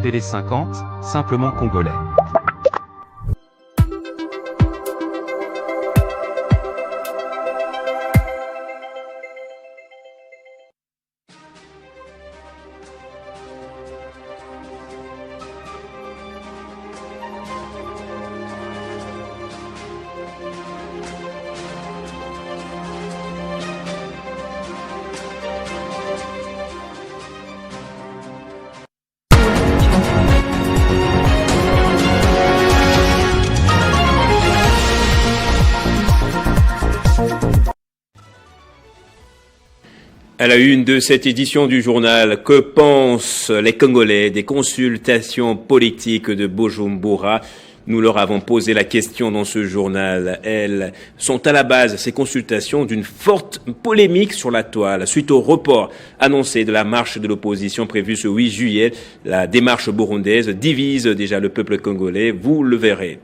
Télé 50, simplement congolais. À la une de cette édition du journal, que pensent les Congolais des consultations politiques de Bujumbura? Nous leur avons posé la question dans ce journal. Elles sont à la base, ces consultations, d'une forte polémique sur la toile. Suite au report annoncé de la marche de l'opposition prévue ce 8 juillet, la démarche burundaise divise déjà le peuple congolais, vous le verrez.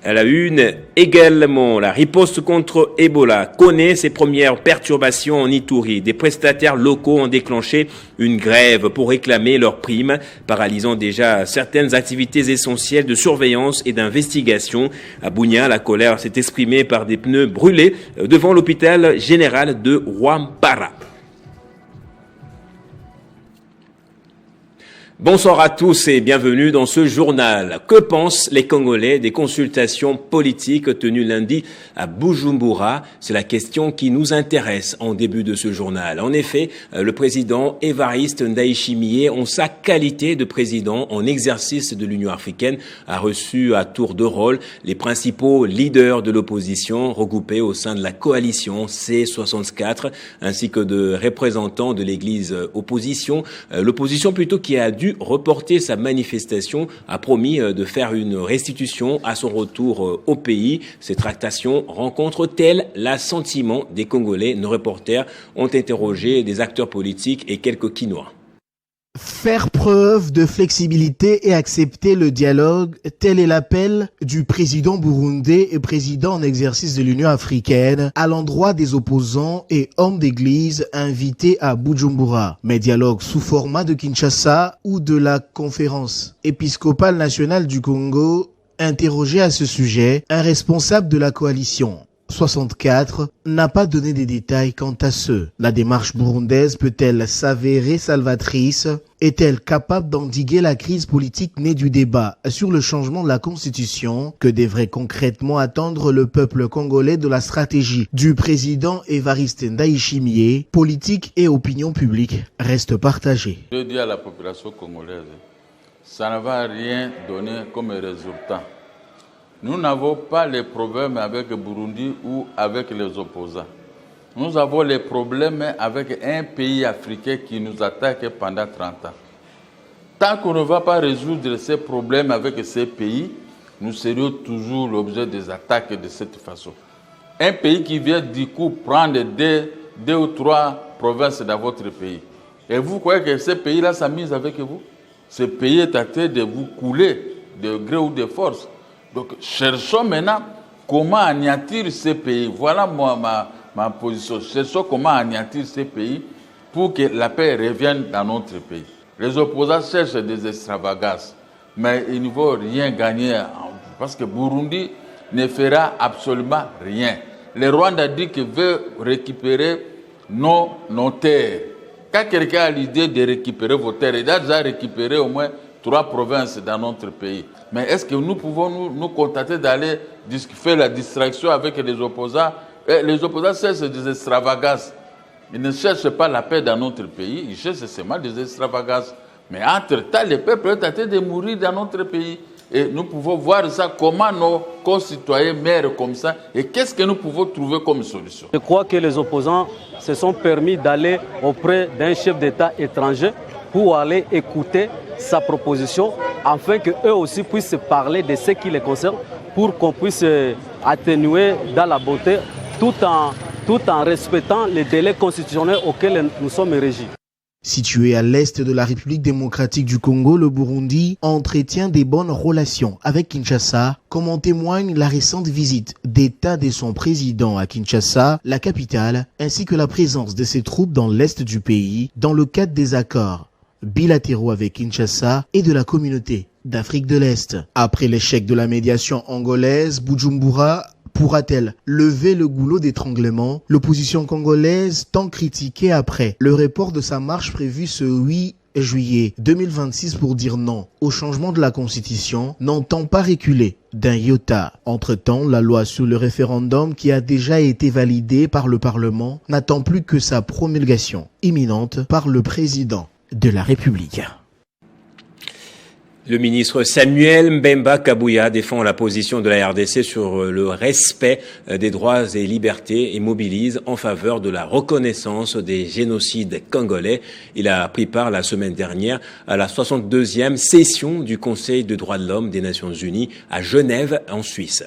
À la une, également, la riposte contre Ebola connaît ses premières perturbations en Ituri. Des prestataires locaux ont déclenché une grève pour réclamer leurs primes, paralysant déjà certaines activités essentielles de surveillance et d'investigation. À Bunia, la colère s'est exprimée par des pneus brûlés devant l'hôpital général de Rwampara. Bonsoir à tous et bienvenue dans ce journal. Que pensent les Congolais des consultations politiques tenues lundi à Bujumbura? C'est la question qui nous intéresse en début de ce journal. En effet, le président Évariste Ndayishimiye, en sa qualité de président en exercice de l'Union africaine, a reçu à tour de rôle les principaux leaders de l'opposition regroupés au sein de la coalition C64, ainsi que de représentants de l'église opposition. L'opposition plutôt qui a dû reporter sa manifestation, a promis de faire une restitution à son retour au pays. Ces tractations rencontrent-elles l'assentiment des Congolais? Nos reporters ont interrogé des acteurs politiques et quelques Quinois. Faire preuve de flexibilité et accepter le dialogue, tel est l'appel du président burundais et président en exercice de l'Union africaine à l'endroit des opposants et hommes d'église invités à Bujumbura. Mais dialogue sous format de Kinshasa ou de la conférence épiscopale nationale du Congo. Interrogé à ce sujet, un responsable de la coalition 64 n'a pas donné des détails quant à ce. La démarche burundaise peut-elle s'avérer salvatrice? Est-elle capable d'endiguer la crise politique née du débat sur le changement de la Constitution? Que devrait concrètement attendre le peuple congolais de la stratégie du président Évariste Ndayishimiye? Politique et opinion publique restent partagées. Je dis à la population congolaise, ça ne va rien donner comme résultat. Nous n'avons pas les problèmes avec le Burundi ou avec les opposants. Nous avons les problèmes avec un pays africain qui nous attaque pendant 30 ans. Tant qu'on ne va pas résoudre ces problèmes avec ces pays, nous serions toujours l'objet des attaques de cette façon. Un pays qui vient du coup prendre deux ou trois provinces dans votre pays. Et vous croyez que ce pays-là s'amuse avec vous? Ce pays est en train de vous couler de gré ou de force. Donc, cherchons maintenant comment anéantir ces pays. Voilà ma position. Cherchons comment anéantir ces pays pour que la paix revienne dans notre pays. Les opposants cherchent des extravagances, mais ils ne vont rien gagner parce que Burundi ne fera absolument rien. Le Rwanda dit qu'il veut récupérer nos terres. Quand quelqu'un a l'idée de récupérer vos terres, il a déjà récupéré au moins 3 provinces dans notre pays. Mais est-ce que nous pouvons nous contenter d'aller faire la distraction avec les opposants? Les opposants cherchent des extravagances. Ils ne cherchent pas la paix dans notre pays, ils cherchent seulement des extravagances. Mais entre-temps, le peuple est en train de mourir dans notre pays. Et nous pouvons voir ça, comment nos concitoyens meurent comme ça, et qu'est-ce que nous pouvons trouver comme solution. Je crois que les opposants se sont permis d'aller auprès d'un chef d'État étranger pour aller écouter sa proposition, afin qu'eux aussi puissent parler de ce qui les concerne, pour qu'on puisse atténuer dans la beauté, tout en respectant les délais constitutionnels auxquels nous sommes régis. Situé à l'est de la République démocratique du Congo, le Burundi entretient des bonnes relations avec Kinshasa, comme en témoigne la récente visite d'État de son président à Kinshasa, la capitale, ainsi que la présence de ses troupes dans l'est du pays, dans le cadre des accords bilatéraux avec Kinshasa et de la communauté d'Afrique de l'Est. Après l'échec de la médiation angolaise, Bujumbura pourra-t-elle lever le goulot d'étranglement? L'opposition congolaise, tant critiquée après le report de sa marche prévue ce 8 juillet 2026 pour dire non au changement de la Constitution, n'entend pas reculer d'un iota. Entre-temps, la loi sur le référendum qui a déjà été validée par le Parlement n'attend plus que sa promulgation imminente par le président de la République. Le ministre Samuel Mbemba Kabouya défend la position de la RDC sur le respect des droits et libertés et mobilise en faveur de la reconnaissance des génocides congolais. Il a pris part la semaine dernière à la 62e session du Conseil des droits de l'homme des Nations Unies à Genève, en Suisse.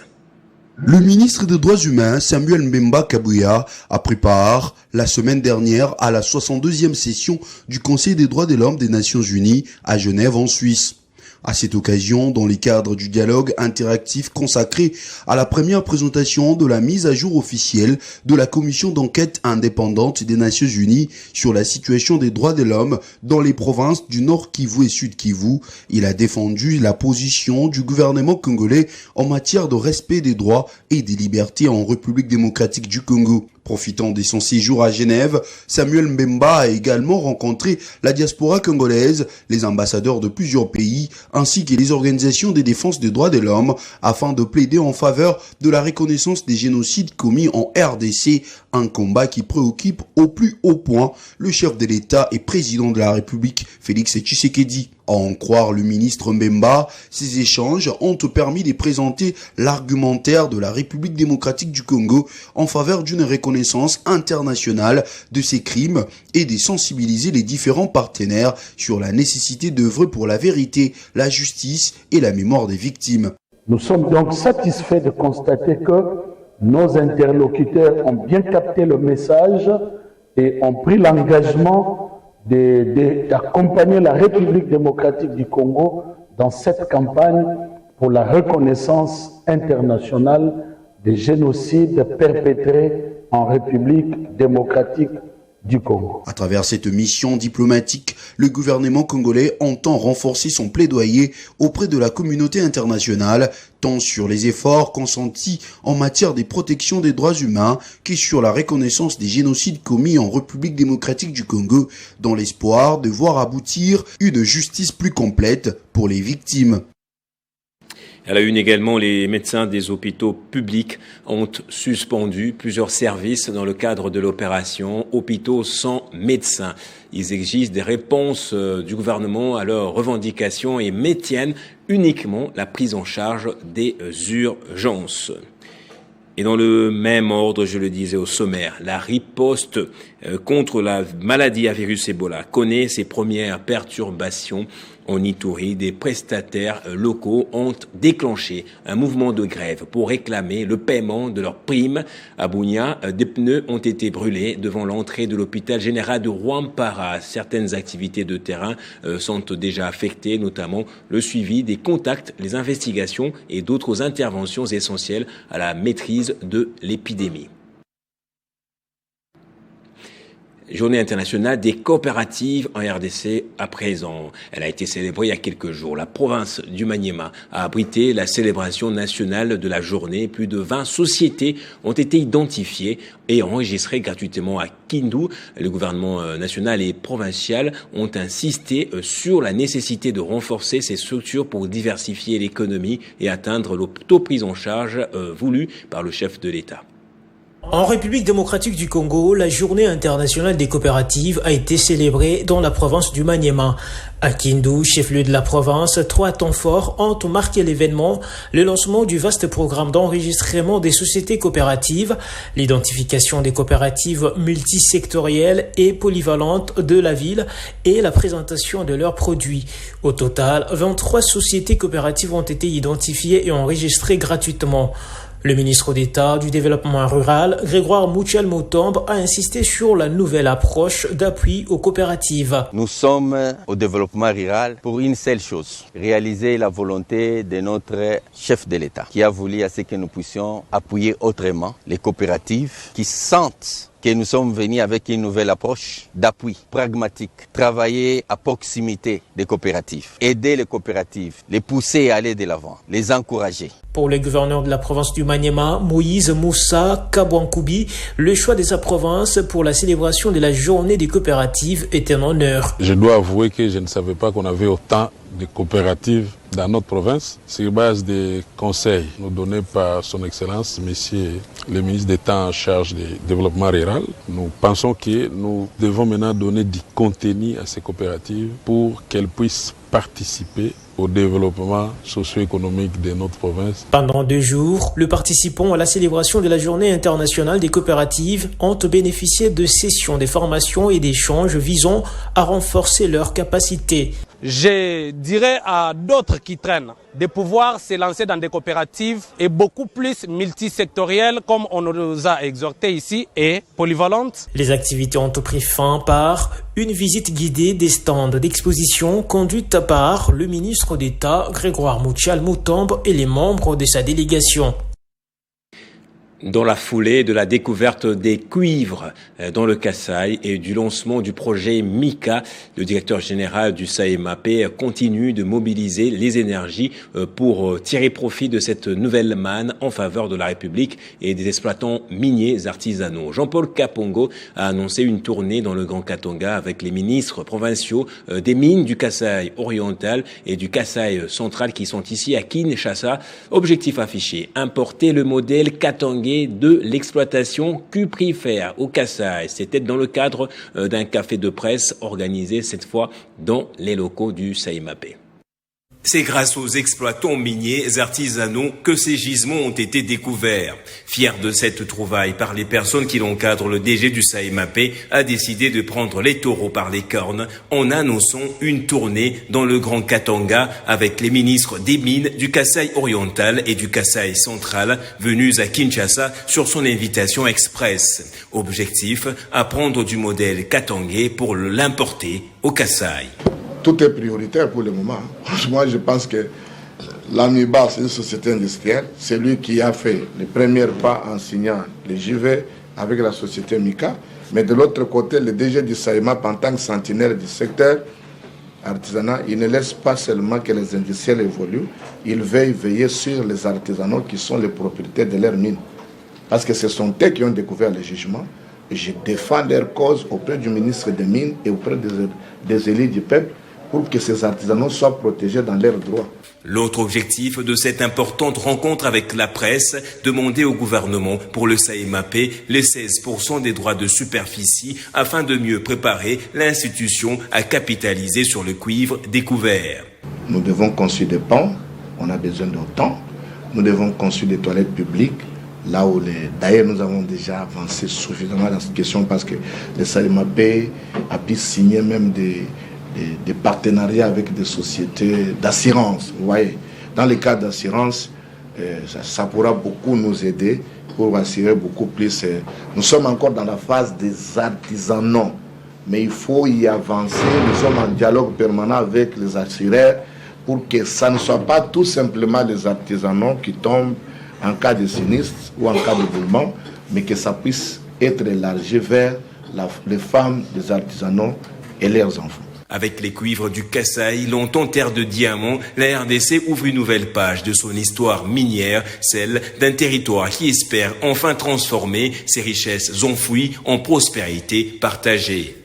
Le ministre des Droits humains, Samuel Mbemba Kabouya, a pris part la semaine dernière à la 62e session du Conseil des droits de l'homme des Nations Unies à Genève, en Suisse. À cette occasion, dans le cadre du dialogue interactif consacré à la première présentation de la mise à jour officielle de la commission d'enquête indépendante des Nations Unies sur la situation des droits de l'homme dans les provinces du Nord Kivu et Sud Kivu, il a défendu la position du gouvernement congolais en matière de respect des droits et des libertés en République démocratique du Congo. Profitant de son séjour à Genève, Samuel Mbemba a également rencontré la diaspora congolaise, les ambassadeurs de plusieurs pays, ainsi que les organisations de défense des droits de l'homme, afin de plaider en faveur de la reconnaissance des génocides commis en RDC, un combat qui préoccupe au plus haut point le chef de l'État et président de la République, Félix Tshisekedi. À en croire le ministre Mbemba, ces échanges ont permis de présenter l'argumentaire de la République démocratique du Congo en faveur d'une reconnaissance internationale de ces crimes et de sensibiliser les différents partenaires sur la nécessité d'œuvrer pour la vérité, la justice et la mémoire des victimes. Nous sommes donc satisfaits de constater que nos interlocuteurs ont bien capté le message et ont pris l'engagement d'accompagner la République démocratique du Congo dans cette campagne pour la reconnaissance internationale des génocides perpétrés en République démocratique du Congo. À travers cette mission diplomatique, le gouvernement congolais entend renforcer son plaidoyer auprès de la communauté internationale, tant sur les efforts consentis en matière de protection des droits humains que sur la reconnaissance des génocides commis en République démocratique du Congo, dans l'espoir de voir aboutir une justice plus complète pour les victimes. À la une également, les médecins des hôpitaux publics ont suspendu plusieurs services dans le cadre de l'opération Hôpitaux sans médecins. Ils exigent des réponses du gouvernement à leurs revendications et maintiennent uniquement la prise en charge des urgences. Et dans le même ordre, je le disais au sommaire, la riposte contre la maladie à virus Ebola connaît ses premières perturbations en Ituri. Des prestataires locaux ont déclenché un mouvement de grève pour réclamer le paiement de leurs primes. À Bunia, des pneus ont été brûlés devant l'entrée de l'hôpital général de Rwampara. Certaines activités de terrain sont déjà affectées, notamment le suivi des contacts, les investigations et d'autres interventions essentielles à la maîtrise de l'épidémie. Journée internationale des coopératives en RDC à présent. Elle a été célébrée il y a quelques jours. La province du Maniema a abrité la célébration nationale de la journée. Plus de 20 sociétés ont été identifiées et enregistrées gratuitement à Kindu. Le gouvernement national et provincial ont insisté sur la nécessité de renforcer ces structures pour diversifier l'économie et atteindre le taux prise en charge voulu par le chef de l'État. En République démocratique du Congo, la journée internationale des coopératives a été célébrée dans la province du Maniema. À Kindu, chef-lieu de la province, 3 temps forts ont marqué l'événement, le lancement du vaste programme d'enregistrement des sociétés coopératives, l'identification des coopératives multisectorielles et polyvalentes de la ville et la présentation de leurs produits. Au total, 23 sociétés coopératives ont été identifiées et enregistrées gratuitement. Le ministre d'État du Développement rural, Grégoire Moutial-Moutombe, a insisté sur la nouvelle approche d'appui aux coopératives. Nous sommes au développement rural pour une seule chose, réaliser la volonté de notre chef de l'État qui a voulu à ce que nous puissions appuyer autrement les coopératives qui sentent que nous sommes venus avec une nouvelle approche d'appui pragmatique, travailler à proximité des coopératives, aider les coopératives, les pousser à aller de l'avant, les encourager. Pour le gouverneur de la province du Maniema, Moïse Moussa Kabouankoubi, le choix de sa province pour la célébration de la journée des coopératives est un honneur. Je dois avouer que je ne savais pas qu'on avait autant de coopératives dans notre province, sur base des conseils nous donnés par son Excellence, Monsieur le ministre d'État en charge du développement rural. Nous pensons que nous devons maintenant donner du contenu à ces coopératives pour qu'elles puissent participer au développement socio-économique de notre province. Pendant 2 jours, les participants à la célébration de la Journée internationale des coopératives ont bénéficié de sessions de formation et d'échanges visant à renforcer leurs capacités. Je dirais à d'autres qui traînent de pouvoir se lancer dans des coopératives et beaucoup plus multisectorielles comme on nous a exhorté ici et polyvalentes. Les activités ont pris fin par une visite guidée des stands d'exposition conduite par le ministre d'État Grégoire Moutial-Moutombe et les membres de sa délégation. Dans la foulée de la découverte des cuivres dans le Kasaï et du lancement du projet MICA, le directeur général du SAEMAP continue de mobiliser les énergies pour tirer profit de cette nouvelle manne en faveur de la République et des exploitants miniers artisanaux. Jean-Paul Kapongo a annoncé une tournée dans le Grand Katanga avec les ministres provinciaux des mines du Kasaï oriental et du Kasaï central qui sont ici à Kinshasa. Objectif affiché, importer le modèle katangais de l'exploitation cuprifère au Kasaï. C'était dans le cadre d'un café de presse organisé cette fois dans les locaux du SAEMAP. C'est grâce aux exploitants miniers artisanaux que ces gisements ont été découverts. Fier de cette trouvaille par les personnes qui l'encadrent, le DG du SAEMAP a décidé de prendre les taureaux par les cornes en annonçant une tournée dans le Grand Katanga avec les ministres des mines du Kasaï oriental et du Kasaï central venus à Kinshasa sur son invitation express. Objectif, apprendre du modèle katangais pour l'importer au Kasaï. Tout est prioritaire pour le moment. Moi, je pense que l'ANUBA, c'est une société industrielle. C'est lui qui a fait les premiers pas en signant les JV avec la société MICA. Mais de l'autre côté, le DG du SAEMAP, en tant que sentinelle du secteur artisanat, il ne laisse pas seulement que les industriels évoluent, il veiller sur les artisanaux qui sont les propriétaires de leurs mines. Parce que ce sont eux qui ont découvert le jugement. Et je défends leur cause auprès du ministre des Mines et auprès des élus du peuple, pour que ces artisanaux soient protégés dans leurs droits. L'autre objectif de cette importante rencontre avec la presse, demander au gouvernement pour le SAEMAP les 16% des droits de superficie afin de mieux préparer l'institution à capitaliser sur le cuivre découvert. Nous devons construire des ponts, on a besoin d'autant. Nous devons construire des toilettes publiques, là où d'ailleurs nous avons déjà avancé suffisamment dans cette question parce que le SAEMAP a pu signer même des partenariats avec des sociétés d'assurance. Vous voyez, dans le cas d'assurance, ça pourra beaucoup nous aider pour assurer beaucoup plus. Nous sommes encore dans la phase des artisanaux, mais il faut y avancer. Nous sommes en dialogue permanent avec les assureurs pour que ça ne soit pas tout simplement les artisanaux qui tombent en cas de sinistre ou en cas d'éboulement, mais que ça puisse être élargi vers les femmes des artisanaux et leurs enfants. Avec les cuivres du Kasaï, longtemps terre de diamants, la RDC ouvre une nouvelle page de son histoire minière, celle d'un territoire qui espère enfin transformer ses richesses enfouies en prospérité partagée.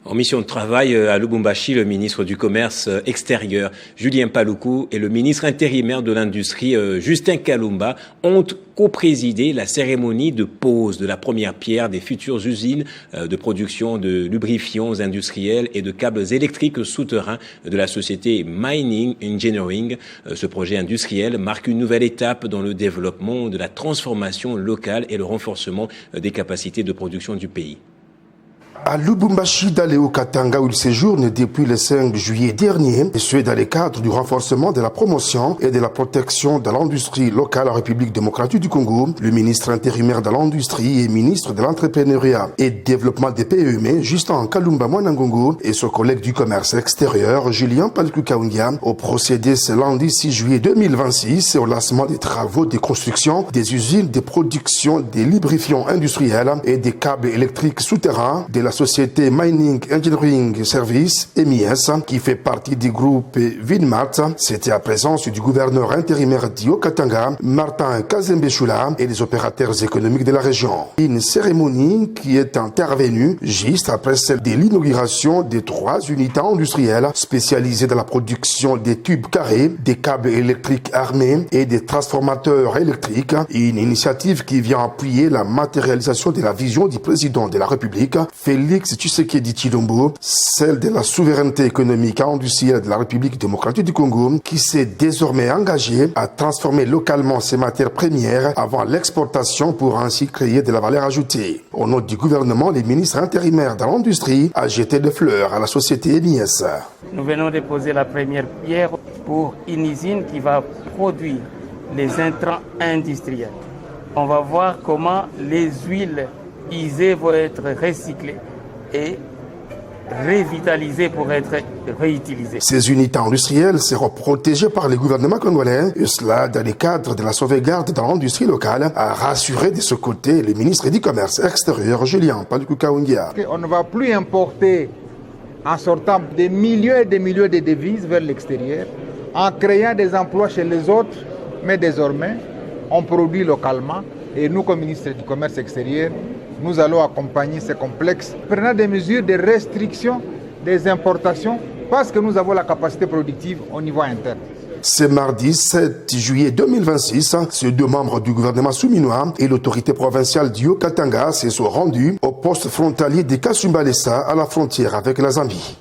En mission de travail à Lubumbashi, le ministre du Commerce extérieur, Julien Paluku, et le ministre intérimaire de l'Industrie, Justin Kalumba, ont co-présidé la cérémonie de pose de la première pierre des futures usines de production de lubrifiants industriels et de câbles électriques souterrains de la société Mining Engineering. Ce projet industriel marque une nouvelle étape dans le développement de la transformation locale et le renforcement des capacités de production du pays. À Lubumbashi, dans le Haut-Katanga, où il séjourne depuis le 5 juillet dernier, et ce dans le cadre du renforcement de la promotion et de la protection de l'industrie locale en République démocratique du Congo, le ministre intérimaire de l'Industrie et ministre de l'Entrepreneuriat et Développement des PME, Justin Kalumba Mwanangongo, et son collègue du commerce extérieur, Julien Paluku-Kaungia, ont procédé ce lundi 6 juillet 2026 au lancement des travaux de construction des usines de production des lubrifiants industriels et des câbles électriques souterrains de la société Mining Engineering Service, MIS, qui fait partie du groupe Vinmat. C'était à présence du gouverneur intérimaire du Haut-Katanga, Martin Kazembechula, et des opérateurs économiques de la région. Une cérémonie qui est intervenue juste après celle de l'inauguration des 3 unités industrielles spécialisées dans la production des tubes carrés, des câbles électriques armés et des transformateurs électriques. Une initiative qui vient appuyer la matérialisation de la vision du président de la République, Félix Tshisekedi Tshilombo, celle de la souveraineté économique et industrielle de la République démocratique du Congo, qui s'est désormais engagée à transformer localement ces matières premières avant l'exportation pour ainsi créer de la valeur ajoutée. Au nom du gouvernement, le ministre intérimaire de l'Industrie a jeté des fleurs à la société MIS. Nous venons de poser la première pierre pour une usine qui va produire les intrants industriels. On va voir comment les huiles usées vont être recyclées et revitalisées pour être réutilisées. Ces unités industrielles seront protégées par le gouvernement congolais, et cela dans le cadre de la sauvegarde de l'industrie locale, a rassuré de ce côté le ministre du Commerce extérieur, Julien Paluku-Kaungia. On ne va plus importer en sortant des milliers et des milliers de devises vers l'extérieur, en créant des emplois chez les autres, mais désormais, on produit localement. Et nous, comme ministre du Commerce extérieur, nous allons accompagner ces complexes, prenant des mesures de restriction des importations, parce que nous avons la capacité productive au niveau interne. Ce mardi 7 juillet 2026, ces 2 membres du gouvernement souminois et l'autorité provinciale du Haut-Katanga se sont rendus au poste frontalier de Kasumbalesa à la frontière avec la Zambie.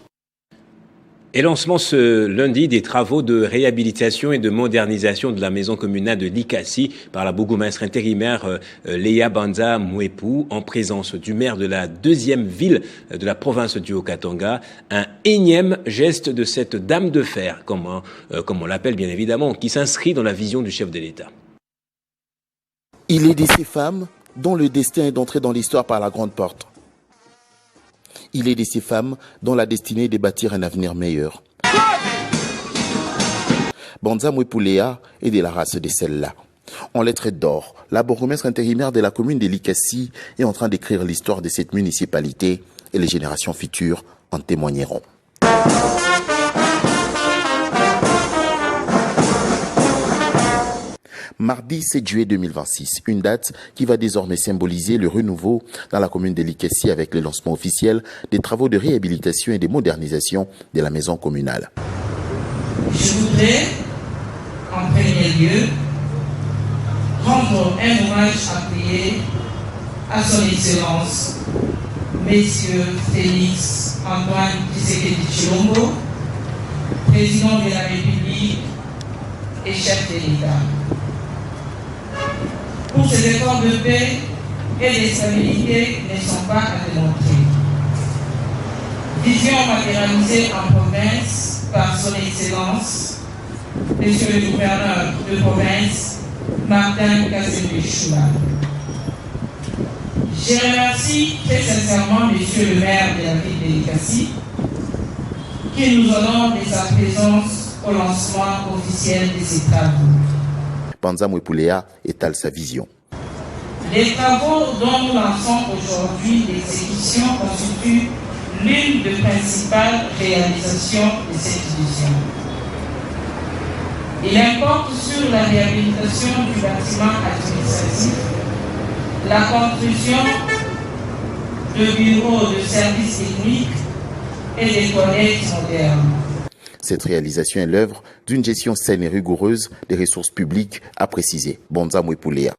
Et lancement ce lundi des travaux de réhabilitation et de modernisation de la maison communale de Likasi par la bourgmestre intérimaire Léa Banza Mwepu en présence du maire de la 2e ville de la province du Haut-Katanga. Un énième geste de cette dame de fer, comme on l'appelle bien évidemment, qui s'inscrit dans la vision du chef de l'État. Il est de ces femmes dont le destin est d'entrer dans l'histoire par la grande porte. Il est de ces femmes dont la destinée est de bâtir un avenir meilleur. Banza Mwepu Léa est de la race de celle-là. En lettres d'or, la bourgmestre intérimaire de la commune de Likasi est en train d'écrire l'histoire de cette municipalité et les générations futures en témoigneront. Mardi 7 juillet 2026, une date qui va désormais symboliser le renouveau dans la commune de Likasi avec le lancement officiel des travaux de réhabilitation et de modernisation de la maison communale. Je voudrais, en premier lieu, rendre un hommage appuyé à son Excellence, Messieurs Félix Antoine Tshisekedi Tshilombo, président de la République et chef de l'État. Pour ces efforts de paix et de stabilité ne sont pas à démontrer. Vision matérialisée en province par son Excellence, Monsieur le gouverneur de province, Martin Kazembechula. Je remercie très sincèrement Monsieur le maire de la ville de Likasi, qui nous honore de sa présence au lancement officiel de ces travaux. Banza Mwepu Léa étale sa vision. Les travaux dont nous lançons aujourd'hui l'exécution constituent l'une des principales réalisations de cette vision. Il importe sur la réhabilitation du bâtiment administratif, la construction de bureaux de services techniques et des toilettes modernes. Cette réalisation est l'œuvre d'une gestion saine et rigoureuse des ressources publiques, a précisé Banza Mwepu Léa.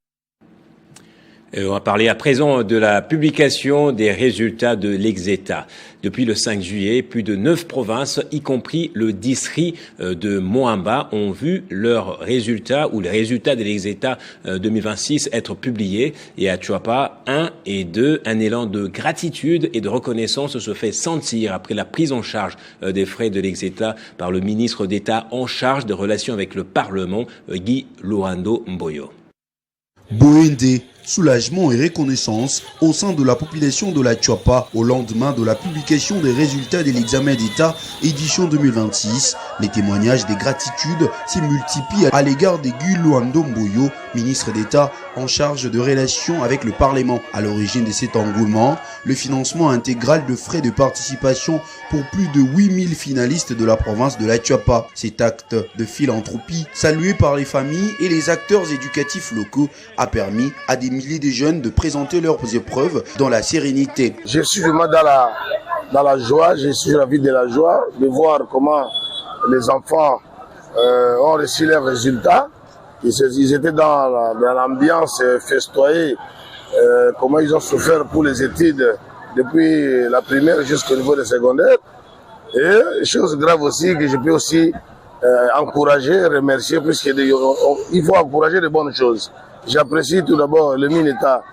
On va parler à présent de la publication des résultats de l'Exeta. Depuis le 5 juillet, plus de 9 provinces, y compris le district de Moamba, ont vu leurs résultats ou les résultats de l'Exeta 2026 être publiés. Et à Chuapa 1 et 2, un élan de gratitude et de reconnaissance se fait sentir après la prise en charge des frais de l'Exeta par le ministre d'État en charge des relations avec le Parlement, Guy Luando Mboyo. Boende, soulagement et reconnaissance au sein de la population de la Chuapa au lendemain de la publication des résultats de l'examen d'État édition 2026. Les témoignages des gratitudes s'y multiplient à l'égard de Guy Luando Mboyo, ministre d'État en charge de relations avec le Parlement. À l'origine de cet engouement, le financement intégral de frais de participation pour plus de 8000 finalistes de la province de la Chuapa. Cet acte de philanthropie, salué par les familles et les acteurs éducatifs locaux, a permis à des milliers de jeunes de présenter leurs épreuves dans la sérénité. Je suis vraiment dans la joie, je suis ravi de la joie de voir comment les enfants ont reçu leurs résultats. Ils étaient dans l'ambiance festoyée, comment ils ont souffert pour les études depuis la primaire jusqu'au niveau des secondaires. Et chose grave aussi que je peux aussi encourager, remercier, puisqu'il faut encourager de bonnes choses. J'apprécie tout d'abord le ministre d'État,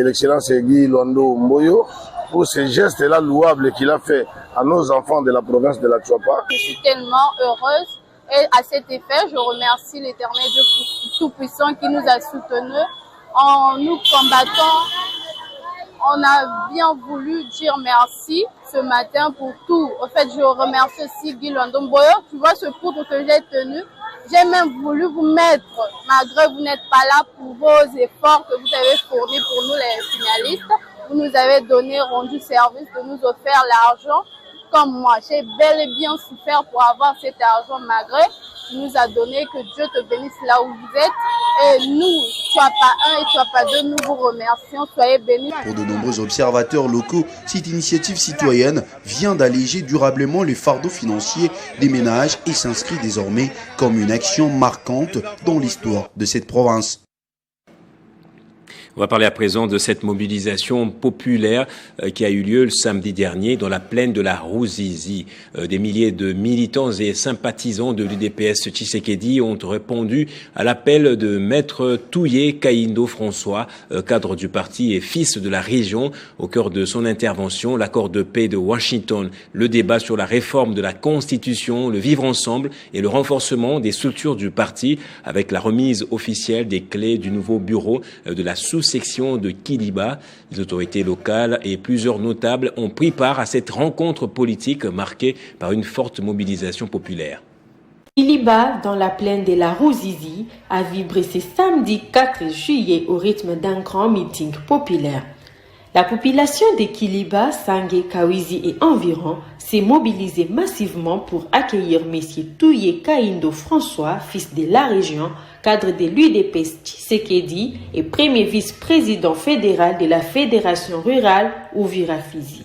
l'excellence Guy Luando Mboyo, pour ces gestes-là louables qu'il a fait à nos enfants de la province de la Chuapa. Je suis tellement heureuse et à cet effet, je remercie l'Éternel Dieu Tout-Puissant qui nous a soutenus en nous combattant. On a bien voulu dire merci ce matin pour tout. En fait, je remercie aussi Guy Luando Mboyo. Tu vois ce poudre que j'ai tenu. J'ai même voulu vous mettre, malgré vous n'êtes pas là pour vos efforts que vous avez fournis pour nous les finalistes. Vous nous avez rendu service de nous offrir l'argent. Comme moi, j'ai bel et bien souffert pour avoir cet argent malgré. Tu nous as donné, que Dieu te bénisse là où vous êtes. Et nous, Chuapa 1 et Chuapa 2, nous vous remercions. Soyez bénis. Pour de nombreux observateurs locaux, cette initiative citoyenne vient d'alléger durablement les fardeaux financiers des ménages et s'inscrit désormais comme une action marquante dans l'histoire de cette province. On va parler à présent de cette mobilisation populaire qui a eu lieu le samedi dernier dans la plaine de la Ruzizi. Des milliers de militants et sympathisants de l'UDPS Tshisekedi ont répondu à l'appel de Maître Touye Kaindo François, cadre du parti et fils de la région. Au cœur de son intervention, l'accord de paix de Washington, le débat sur la réforme de la Constitution, le vivre ensemble et le renforcement des structures du parti avec la remise officielle des clés du nouveau bureau de la section de Kiliba. Les autorités locales et plusieurs notables ont pris part à cette rencontre politique marquée par une forte mobilisation populaire. Kiliba, dans la plaine de la Ruzizi, a vibré ce samedi 4 juillet au rythme d'un grand meeting populaire. La population de Kiliba, Sangé, Kawizi et environ s'est mobilisée massivement pour accueillir M. Touye Kaindo François, fils de la région, cadre de l'UDPS Tshisekedi et premier vice-président fédéral de la Fédération rurale Uvira-Fizi.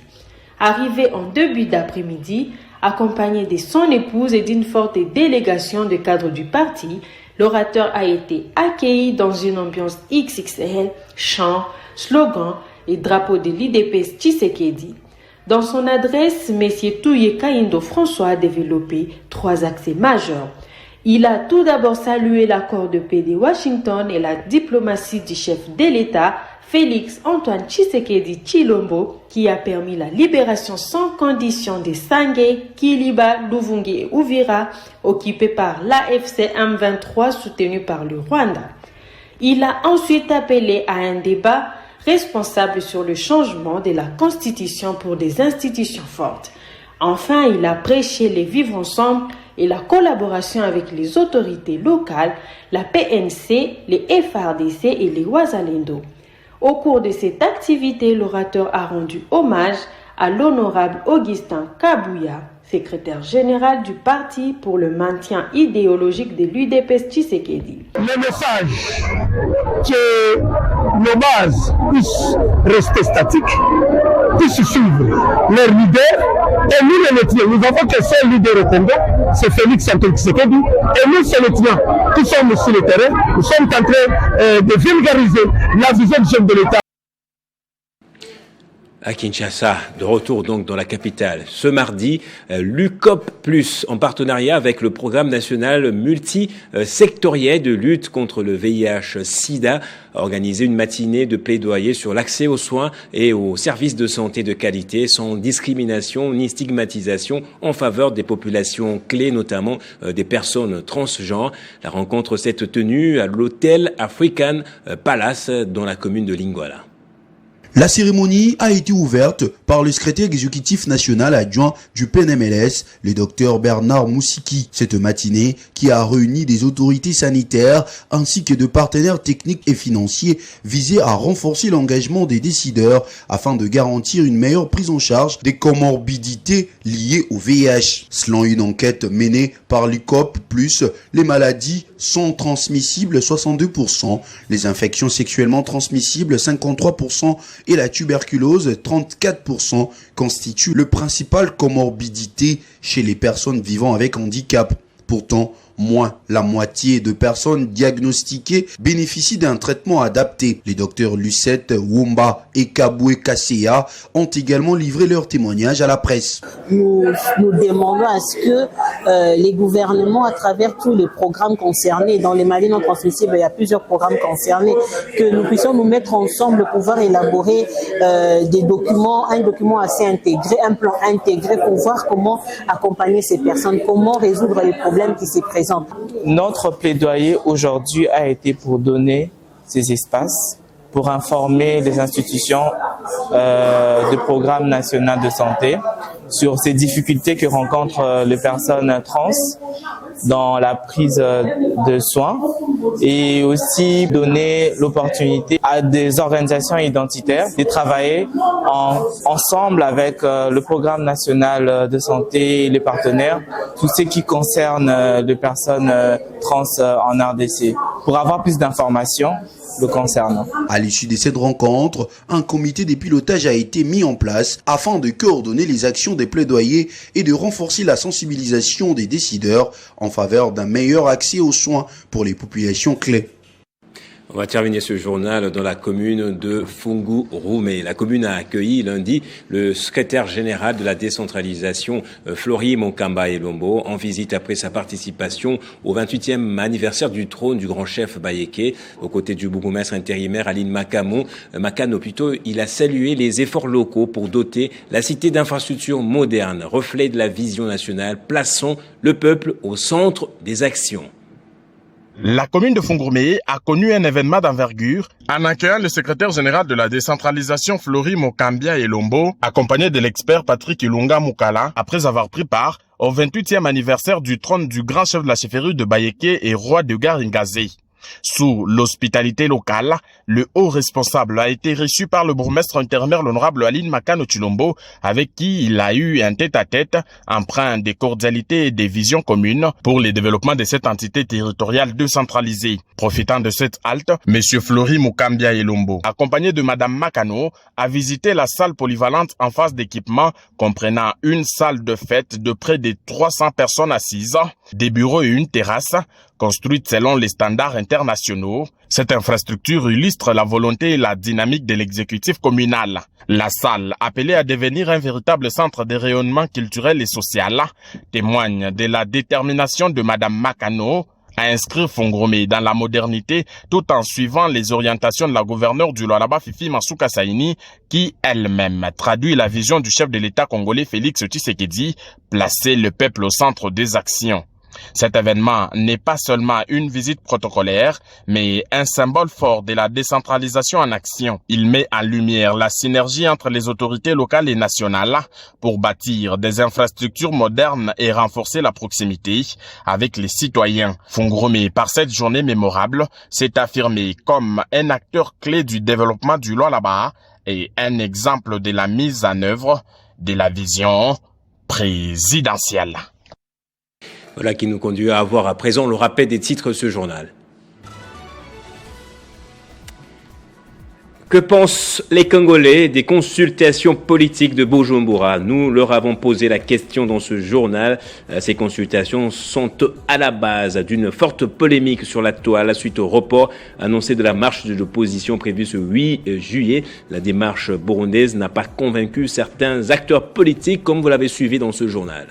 Arrivé en début d'après-midi, accompagné de son épouse et d'une forte délégation de cadres du parti, l'orateur a été accueilli dans une ambiance XXL, chants, slogans et drapeau de l'UDPS Tshisekedi. Dans son adresse, M. Touye Kaindo François a développé 3 axes majeurs. Il a tout d'abord salué l'accord de paix de Washington et la diplomatie du chef de l'État, Félix Antoine Tshisekedi Tshilombo, qui a permis la libération sans condition des Sangé, Kiliba, Luvungi et Uvira, occupés par l'AFC M23 soutenu par le Rwanda. Il a ensuite appelé à un débat responsable sur le changement de la Constitution pour des institutions fortes. Enfin, il a prêché les vivre ensemble et la collaboration avec les autorités locales, la PNC, les FRDC et les Wazalendo. Au cours de cette activité, l'orateur a rendu hommage à l'honorable Augustin Kabouya, secrétaire général du parti pour le maintien idéologique de l'UDPS Tshisekedi. Le message que nos bases puissent rester statiques, puissent suivre leur leader, et nous les tenons. Nous avons qu'un seul leader au Congo, c'est Félix Antoine Tshisekedi, et nous c'est les tenants qui sommes sur le terrain. Nous sommes en train de vulgariser la vision du chef de l'État. À Kinshasa, de retour donc dans la capitale. Ce mardi, l'UCOP+, en partenariat avec le programme national multisectoriel de lutte contre le VIH-Sida, a organisé une matinée de plaidoyer sur l'accès aux soins et aux services de santé de qualité sans discrimination ni stigmatisation en faveur des populations clés, notamment des personnes transgenres. La rencontre s'est tenue à l'hôtel African Palace dans la commune de Lingwala. La cérémonie a été ouverte par le secrétaire exécutif national adjoint du PNMLS, le docteur Bernard Moussiki. Cette matinée, qui a réuni des autorités sanitaires ainsi que de partenaires techniques et financiers, visait à renforcer l'engagement des décideurs afin de garantir une meilleure prise en charge des comorbidités liées au VIH. Selon une enquête menée par l'UCOP+, les maladies sont transmissibles 62%, les infections sexuellement transmissibles 53%, et la tuberculose, 34%, constitue le principal comorbidité chez les personnes vivant avec handicap. Pourtant, moins la moitié de personnes diagnostiquées bénéficient d'un traitement adapté. Les docteurs Lucette Womba et Kaboué Kasseya ont également livré leur témoignage à la presse. Nous demandons à ce que les gouvernements, à travers tous les programmes concernés, dans les maladies non transmissibles, il y a plusieurs programmes concernés, que nous puissions nous mettre ensemble pour pouvoir élaborer des documents, un document assez intégré, un plan intégré pour voir comment accompagner ces personnes, comment résoudre les problèmes qui se présentent. Notre plaidoyer aujourd'hui a été pour donner ces espaces, pour informer les institutions du programme national de santé sur ces difficultés que rencontrent les personnes trans dans la prise de soins, et aussi donner l'opportunité à des organisations identitaires de travailler ensemble avec le programme national de santé et les partenaires, tout ce qui concerne les personnes trans en RDC, pour avoir plus d'informations le concernant. À l'issue de cette rencontre, un comité de pilotage a été mis en place afin de coordonner les actions des plaidoyers et de renforcer la sensibilisation des décideurs en faveur d'un meilleur accès aux soins pour les populations clés. On va terminer ce journal dans la commune de Fungu-Rumé. La commune a accueilli lundi le secrétaire général de la décentralisation, Flori Monkamba Elombo, en visite après sa participation au 28e anniversaire du trône du grand chef Bayeke. Aux côtés du bourgmestre intérimaire Aline Makano, il a salué les efforts locaux pour doter la cité d'infrastructures modernes, reflet de la vision nationale, plaçant le peuple au centre des actions. La commune de Fungourmé a connu un événement d'envergure en accueillant le secrétaire général de la décentralisation Flori Mokambia Elombo, accompagné de l'expert Patrick Ilunga Mukala, après avoir pris part au 28e anniversaire du trône du grand chef de la chefferie de Bayeke et roi de Garingazé. Sous l'hospitalité locale, le haut responsable a été reçu par le bourgmestre intérimaire l'honorable Aline Makano Chilombo, avec qui il a eu un tête-à-tête empreint de cordialité et de visions communes pour le développement de cette entité territoriale décentralisée. Profitant de cette halte, monsieur Flori Mukambia Elombo, accompagné de madame Makano, a visité la salle polyvalente en phase d'équipement comprenant une salle de fête de près de 300 personnes assises, des bureaux et une terrasse construite selon les standards internationaux. Cette infrastructure illustre la volonté et la dynamique de l'exécutif communal. La salle, appelée à devenir un véritable centre de rayonnement culturel et social, témoigne de la détermination de madame Makano à inscrire Fungourmé dans la modernité tout en suivant les orientations de la gouverneure du Lualaba Fifi Masuka Saini, qui elle-même traduit la vision du chef de l'État congolais Félix Tshisekedi, placer le peuple au centre des actions. Cet événement n'est pas seulement une visite protocolaire, mais un symbole fort de la décentralisation en action. Il met en lumière la synergie entre les autorités locales et nationales pour bâtir des infrastructures modernes et renforcer la proximité avec les citoyens. Fungourmé, par cette journée mémorable, s'est affirmé comme un acteur clé du développement du Lualaba et un exemple de la mise en œuvre de la vision présidentielle. Voilà qui nous conduit à avoir à présent le rappel des titres de ce journal. Que pensent les Congolais des consultations politiques de Bujumbura? Nous leur avons posé la question dans ce journal. Ces consultations sont à la base d'une forte polémique sur la toile suite au report annoncé de la marche de l'opposition prévue ce 8 juillet. La démarche burundaise n'a pas convaincu certains acteurs politiques, comme vous l'avez suivi dans ce journal.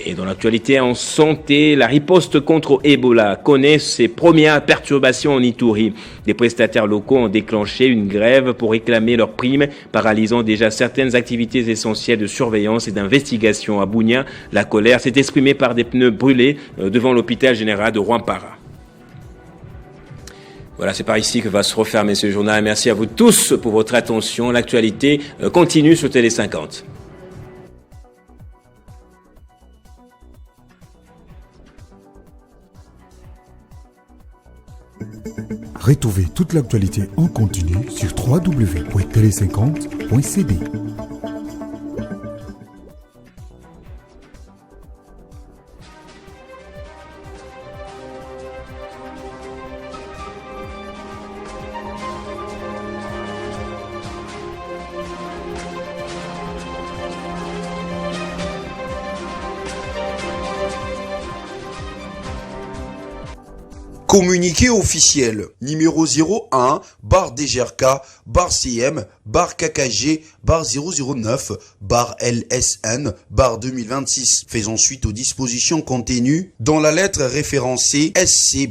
Et dans l'actualité en santé, la riposte contre Ebola connaît ses premières perturbations en Ituri. Des prestataires locaux ont déclenché une grève pour réclamer leurs primes, paralysant déjà certaines activités essentielles de surveillance et d'investigation à Bunia. La colère s'est exprimée par des pneus brûlés devant l'hôpital général de Rwampara. Voilà, c'est par ici que va se refermer ce journal. Merci à vous tous pour votre attention. L'actualité continue sur Télé 50. Retrouvez toute l'actualité en continu sur www.tele50.cd. Communiqué officiel numéro 01 DGRK CM KKG 009 LSN 2026 faisant suite aux dispositions contenues dans la lettre référencée SC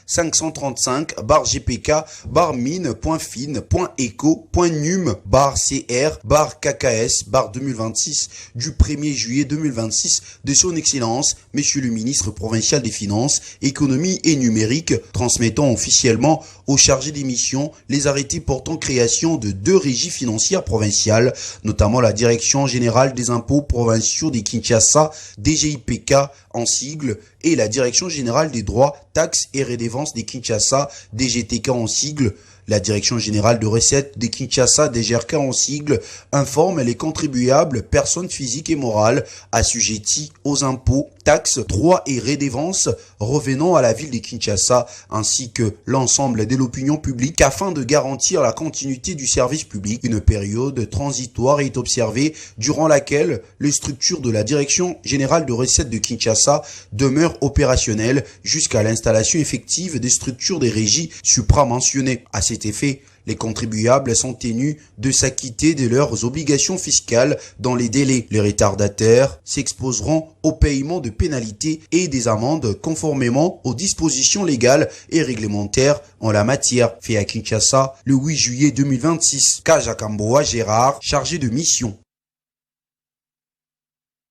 535 GPK mine.fin.eco.num CR KKS 2026 du 1er juillet 2026 de son Excellence Monsieur le ministre provincial des Finances, Économie et Numérique, transmettant officiellement aux chargés des missions les arrêtés portant création de 2 régies financières provinciales, notamment la Direction Générale des Impôts Provinciaux des Kinshasa, DGIPK en sigle, et la Direction Générale des Droits, Taxes et Redevances des Kinshasa, DGTK en sigle. La Direction Générale de Recettes de Kinshasa, DGRK en sigle, informe les contribuables, personnes physiques et morales, assujettis aux impôts, taxes, droits et redevances revenant à la ville de Kinshasa, ainsi que l'ensemble de l'opinion publique, afin de garantir la continuité du service public. Une période transitoire est observée durant laquelle les structures de la Direction Générale de Recettes de Kinshasa demeurent opérationnelles jusqu'à l'installation effective des structures des régies supramentionnées. À cet effet, les contribuables sont tenus de s'acquitter de leurs obligations fiscales dans les délais. Les retardataires s'exposeront au paiement de pénalités et des amendes conformément aux dispositions légales et réglementaires en la matière. Fait à Kinshasa le 8 juillet 2026. Kaja Kamboa Gérard, chargé de mission.